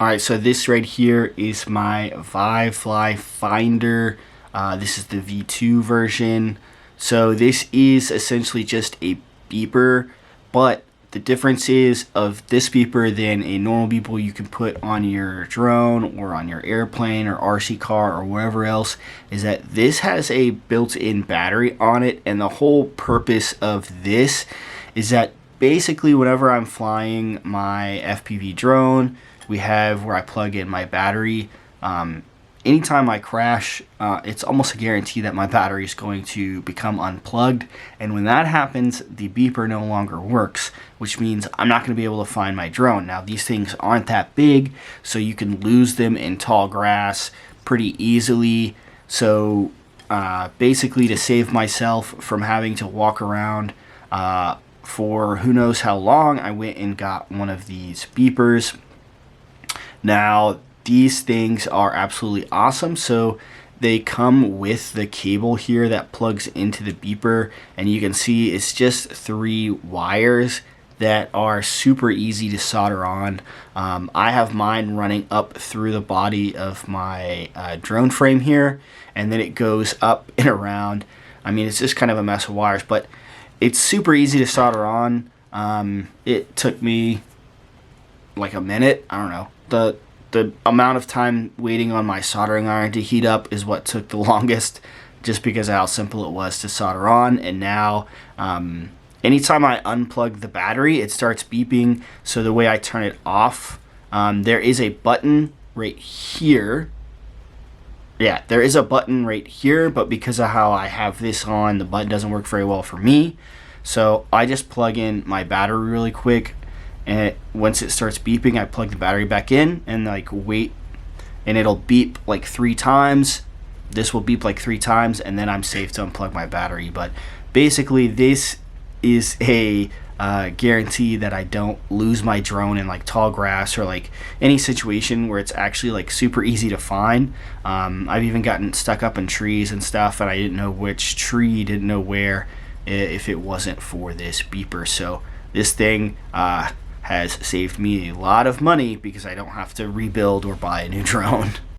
Alright, so this right here is my VIFLY finder. This is the V2 version. So this is essentially just a beeper, but the difference is of this beeper than a normal beeper you can put on your drone or on your airplane or RC car or wherever else is that this has a built-in battery on it, and the whole purpose of this is that basically whenever I'm flying my FPV drone, we have where I plug in my battery. Anytime I crash, it's almost a guarantee that my battery is going to become unplugged. And when that happens, the beeper no longer works, which means I'm not going to be able to find my drone. Now, these things aren't that big, so you can lose them in tall grass pretty easily. So basically, to save myself from having to walk around for who knows how long, I went and got one of these beepers. Now, these things are absolutely awesome. So they come with the cable here that plugs into the beeper, and you can see it's just 3 wires that are super easy to solder on. I have mine running up through the body of my drone frame here, and then it goes up and around. I mean, it's just kind of a mess of wires, but it's super easy to solder on. It took me like a minute. I don't know. The amount of time waiting on my soldering iron to heat up is what took the longest, just because of how simple it was to solder on. And now anytime I unplug the battery, it starts beeping. So the way I turn it off, there is a button right here. Yeah, there is a button right here, but because of how I have this on, the button doesn't work very well for me. So I just plug in my battery really quick, and once it starts beeping, I plug the battery back in and like wait, and it'll beep like 3 times. This will beep like 3 times, and then I'm safe to unplug my battery. But basically, this is a guarantee that I don't lose my drone in like tall grass or like any situation where it's actually like super easy to find. I've even gotten stuck up in trees and stuff, and I didn't know which tree, didn't know where, if it wasn't for this beeper. So this thing has saved me a lot of money because I don't have to rebuild or buy a new drone.